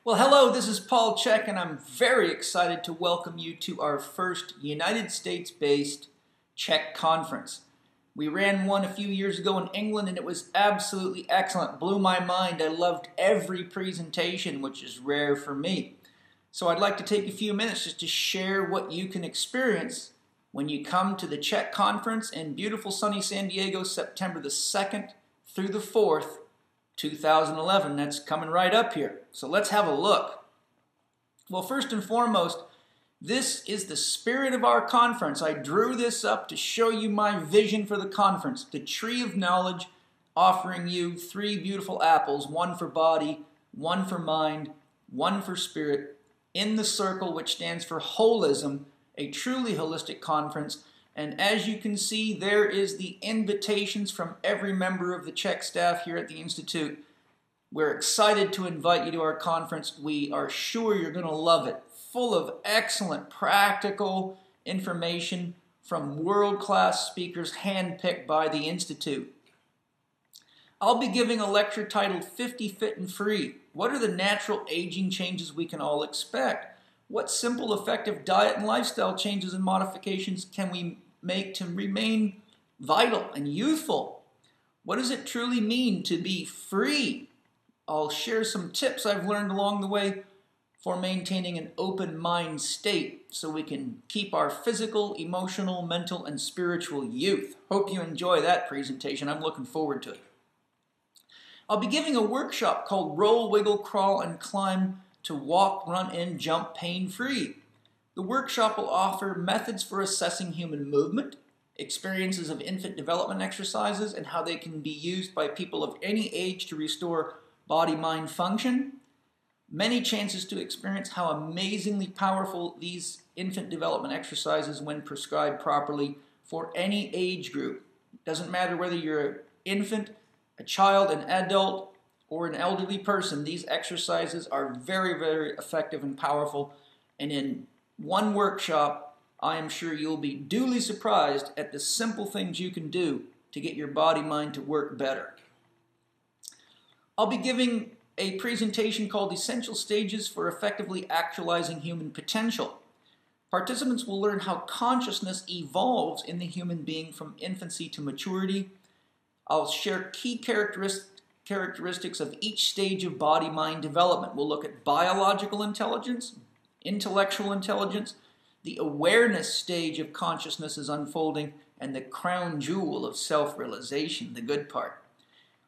Well, hello, this is Paul CHEK, and I'm very excited to welcome you to our first United States-based CHEK Conference. We ran one a few years ago in England, and it was absolutely excellent. Blew my mind. I loved every presentation, which is rare for me. So I'd like to take a few minutes just to share what you can experience when you come to the CHEK Conference in beautiful sunny San Diego, September the 2nd through the 4th, 2011. That's coming right up here. So let's have a look. Well, first and foremost, this is the spirit of our conference. I drew this up to show you my vision for the conference. The tree of knowledge, offering you 3 beautiful apples, one for body, one for mind, one for spirit, in the circle, which stands for holism, a truly holistic conference. And as you can see, there is the invitations from every member of the CHEK staff here at the Institute. We're excited to invite you to our conference. We are sure you're going to love it. Full of excellent practical information from world-class speakers handpicked by the Institute. I'll be giving a lecture titled 50 Fit and Free. What are the natural aging changes we can all expect? What simple, effective diet and lifestyle changes and modifications can we make to remain vital and youthful? What does it truly mean to be free? I'll share some tips I've learned along the way for maintaining an open mind state so we can keep our physical, emotional, mental, and spiritual youth. Hope you enjoy that presentation. I'm looking forward to it. I'll be giving a workshop called Roll, Wiggle, Crawl, and Climb to walk, run, and jump pain-free. The workshop will offer methods for assessing human movement, experiences of infant development exercises, and how they can be used by people of any age to restore body-mind function. Many chances to experience how amazingly powerful these infant development exercises when prescribed properly for any age group. It doesn't matter whether you're an infant, a child, an adult, or an elderly person. These exercises are very, very effective and powerful. And in one workshop, I am sure you'll be duly surprised at the simple things you can do to get your body-mind to work better. I'll be giving a presentation called Essential Stages for Effectively Actualizing Human Potential. Participants will learn how consciousness evolves in the human being from infancy to maturity. I'll share key characteristics of each stage of body-mind development. We'll look at biological intelligence, intellectual intelligence, the awareness stage of consciousness is unfolding, and the crown jewel of self-realization, the good part.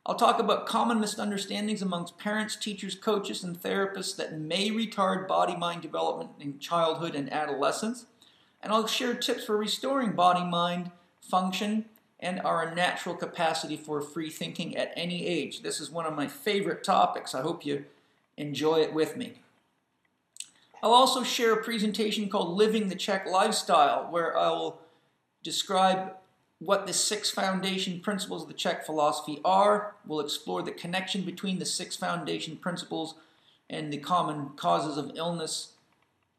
I'll talk about common misunderstandings amongst parents, teachers, coaches, and therapists that may retard body-mind development in childhood and adolescence. And I'll share tips for restoring body-mind function and our natural capacity for free thinking at any age. This is one of my favorite topics. I hope you enjoy it with me. I'll also share a presentation called Living the CHEK Lifestyle, where I will describe what the 6 foundation principles of the CHEK philosophy are. We'll explore the connection between the 6 foundation principles and the common causes of illness,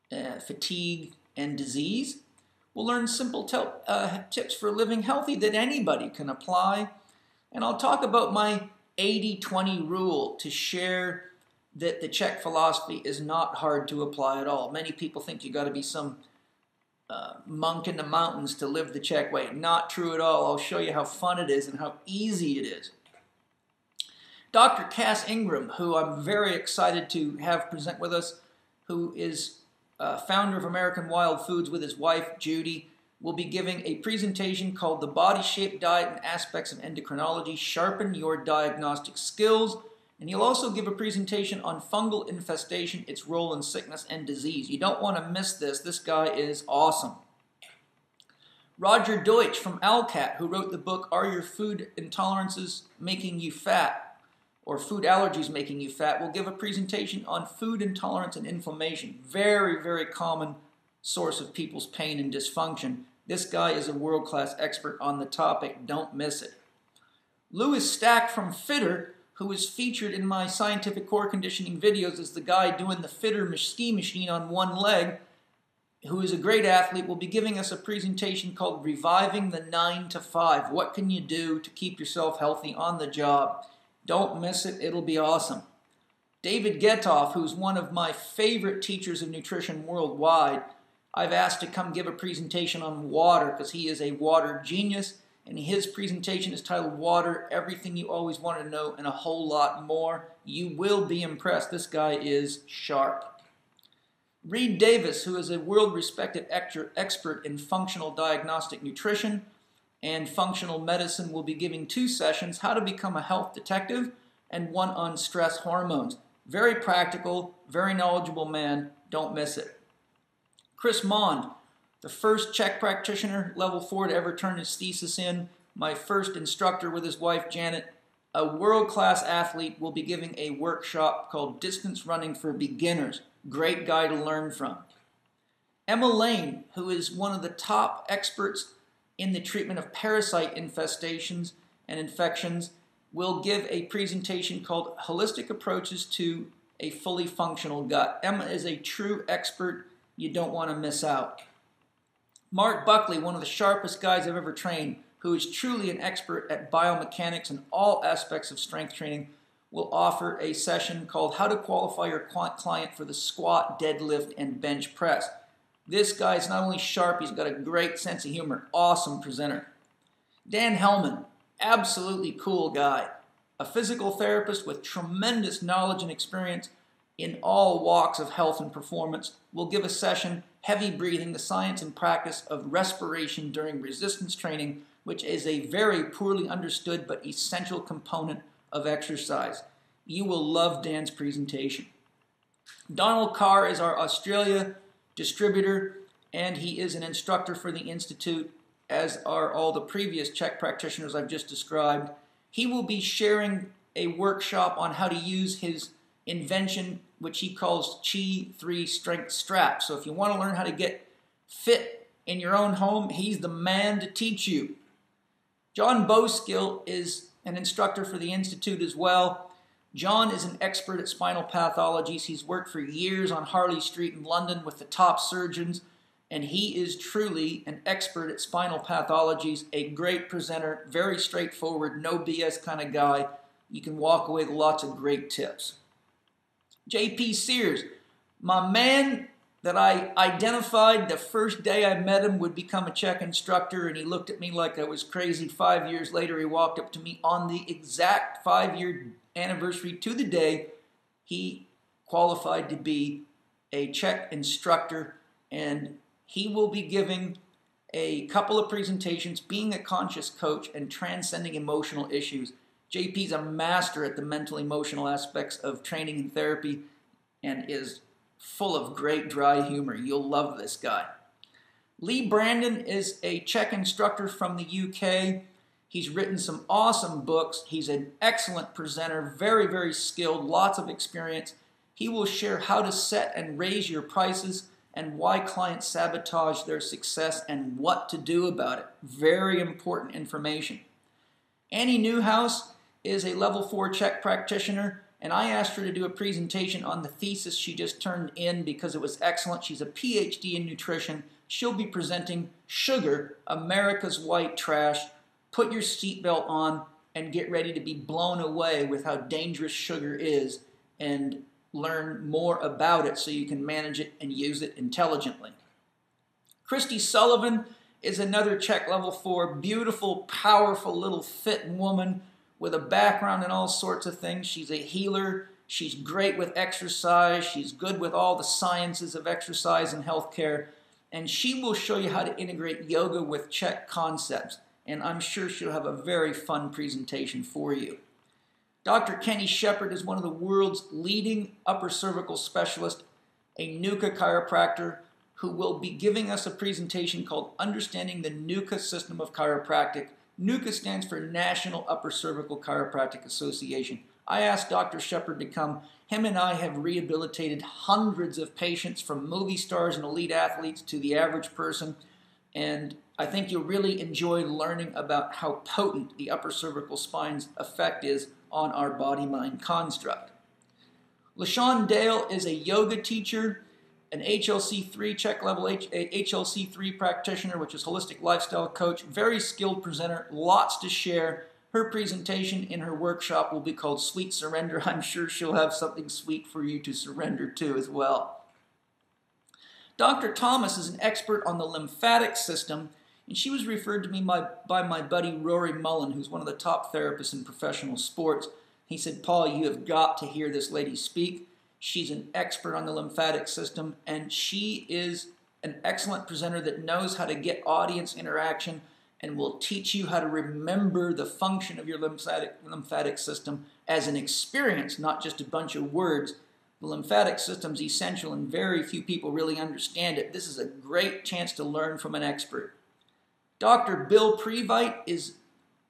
fatigue, and disease. We'll learn simple tips for living healthy that anybody can apply. And I'll talk about my 80-20 rule to share that the CHEK philosophy is not hard to apply at all. Many people think you got to be some monk in the mountains to live the CHEK way. Not true at all. I'll show you how fun it is and how easy it is. Dr. Cass Ingram, who I'm very excited to have present with us, who is founder of American Wild Foods with his wife, Judy, will be giving a presentation called The Body Shape Diet and Aspects of Endocrinology, Sharpen Your Diagnostic Skills. And he'll also give a presentation on fungal infestation, its role in sickness and disease. You don't want to miss this. This guy is awesome. Roger Deutsch from ALCAT, who wrote the book, Are Your Food Intolerances Making You Fat? Or Food Allergies Making You Fat, will give a presentation on food intolerance and inflammation. Very, very common source of people's pain and dysfunction. This guy is a world-class expert on the topic. Don't miss it. Louis Stack from Fitter, who is featured in my scientific core conditioning videos as the guy doing the Fitter ski machine on one leg, who is a great athlete, will be giving us a presentation called Reviving the 9 to 5. What can you do to keep yourself healthy on the job? Don't miss it. It'll be awesome. David Getoff, who's one of my favorite teachers of nutrition worldwide, I've asked to come give a presentation on water because he is a water genius, and his presentation is titled Water, Everything You Always Wanted to Know and a Whole Lot More. You will be impressed. This guy is sharp. Reed Davis, who is a world-respected expert in functional diagnostic nutrition and functional medicine, will be giving 2 sessions, how to become a health detective and one on stress hormones. Very practical, very knowledgeable man. Don't miss it. Chris Mond, the first CHEK practitioner, level 4 to ever turn his thesis in, my first instructor with his wife Janet, a world-class athlete, will be giving a workshop called Distance Running for Beginners. Great guy to learn from. Emma Lane, who is one of the top experts in the treatment of parasite infestations and infections, will give a presentation called Holistic Approaches to a Fully Functional Gut. Emma is a true expert. You don't want to miss out. Mark Buckley, one of the sharpest guys I've ever trained, who is truly an expert at biomechanics and all aspects of strength training, will offer a session called How to Qualify Your Client for the Squat, Deadlift, and Bench Press. This guy is not only sharp, he's got a great sense of humor. Awesome presenter. Dan Hellman, absolutely cool guy. A physical therapist with tremendous knowledge and experience in all walks of health and performance, will give a session, Heavy Breathing, the Science and Practice of Respiration During Resistance Training, which is a very poorly understood but essential component of exercise. You will love Dan's presentation. Donal Carr is our Australia distributor, and he is an instructor for the Institute, as are all the previous CHEK practitioners I've just described. He will be sharing a workshop on how to use his invention, which he calls Chi 3 Strength Strap. So if you want to learn how to get fit in your own home, he's the man to teach you. John Boskill is an instructor for the Institute as well. John is an expert at spinal pathologies. He's worked for years on Harley Street in London with the top surgeons, and he is truly an expert at spinal pathologies, a great presenter, very straightforward, no BS kind of guy. You can walk away with lots of great tips. J.P. Sears, my man that I identified the first day I met him would become a CHEK instructor, and he looked at me like I was crazy. 5 years later, he walked up to me on the exact 5-year anniversary to the day he qualified to be a CHEK instructor, and he will be giving a couple of presentations, Being a Conscious Coach and Transcending Emotional Issues. JP's a master at the mental emotional aspects of training and therapy and is full of great dry humor. You'll love this guy. Lee Brandon is a CHEK instructor from the UK. He's written some awesome books. He's an excellent presenter, very, very skilled, lots of experience. He will share how to set and raise your prices and why clients sabotage their success and what to do about it. Very important information. Annie Newhouse is a level 4 CHEK practitioner, and I asked her to do a presentation on the thesis she just turned in because it was excellent. She's a PhD in nutrition. She'll be presenting Sugar, America's White Trash. Put your seatbelt on and get ready to be blown away with how dangerous sugar is and learn more about it so you can manage it and use it intelligently. Christy Sullivan is another CHEK level 4, beautiful, powerful little fit woman with a background in all sorts of things. She's a healer. She's great with exercise. She's good with all the sciences of exercise and healthcare. And she will show you how to integrate yoga with CHEK concepts. And I'm sure she'll have a very fun presentation for you. Dr. Kenny Sheppard is one of the world's leading upper cervical specialists, a NUCCA chiropractor, who will be giving us a presentation called Understanding the NUCCA System of Chiropractic. NUCCA stands for National Upper Cervical Chiropractic Association. I asked Dr. Sheppard to come. Him and I have rehabilitated hundreds of patients, from movie stars and elite athletes to the average person, and I think you'll really enjoy learning about how potent the upper cervical spine's effect is on our body-mind construct. LaShawn Dale is a yoga teacher, an HLC3 CHEK level HLC3 practitioner, which is holistic lifestyle coach, very skilled presenter, lots to share. Her presentation in her workshop will be called Sweet Surrender. I'm sure she'll have something sweet for you to surrender to as well. Dr. Thomas is an expert on the lymphatic system, and she was referred to me by my buddy Rory Mullen, who's one of the top therapists in professional sports. He said, Paul, you have got to hear this lady speak. She's an expert on the lymphatic system, and she is an excellent presenter that knows how to get audience interaction and will teach you how to remember the function of your lymphatic system as an experience, not just a bunch of words. The lymphatic system is essential, and very few people really understand it. This is a great chance to learn from an expert. Dr. Bill Previte is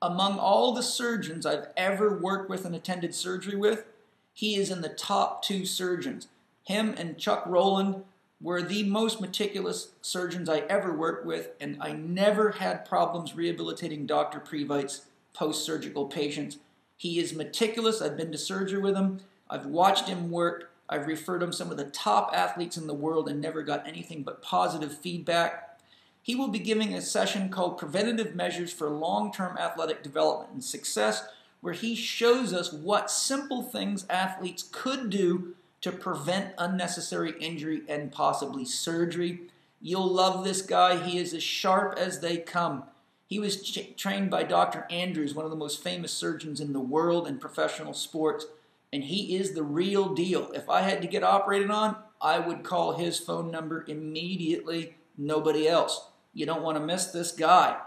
among all the surgeons I've ever worked with and attended surgery with. He is in the top 2 surgeons. Him and Chuck Rowland were the most meticulous surgeons I ever worked with, and I never had problems rehabilitating Dr. Previte's post-surgical patients. He is meticulous. I've been to surgery with him. I've watched him work. I've referred him some of the top athletes in the world and never got anything but positive feedback. He will be giving a session called Preventative Measures for Long-Term Athletic Development and Success, where he shows us what simple things athletes could do to prevent unnecessary injury and possibly surgery. You'll love this guy. He is as sharp as they come. He was trained by Dr. Andrews, one of the most famous surgeons in the world in professional sports, and he is the real deal. If I had to get operated on, I would call his phone number immediately, nobody else. You don't want to miss this guy.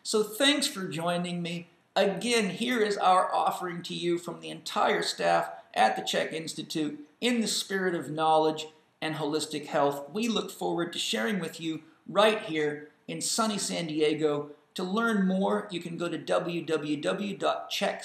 So thanks for joining me. Again, here is our offering to you from the entire staff at the CHEK Institute in the spirit of knowledge and holistic health. We look forward to sharing with you right here in sunny San Diego. To learn more, you can go to www.CHEK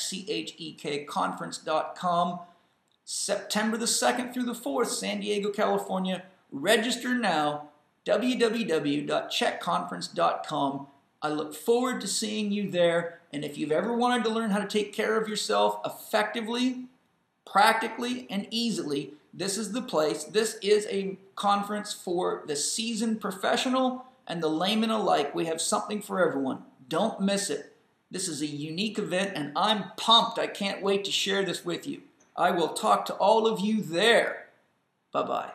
September the 2nd through the 4th, San Diego, California. Register now, www.CHEKconference.com. I look forward to seeing you there, and if you've ever wanted to learn how to take care of yourself effectively, practically, and easily, this is the place. This is a conference for the seasoned professional and the layman alike. We have something for everyone. Don't miss it. This is a unique event, and I'm pumped. I can't wait to share this with you. I will talk to all of you there. Bye-bye.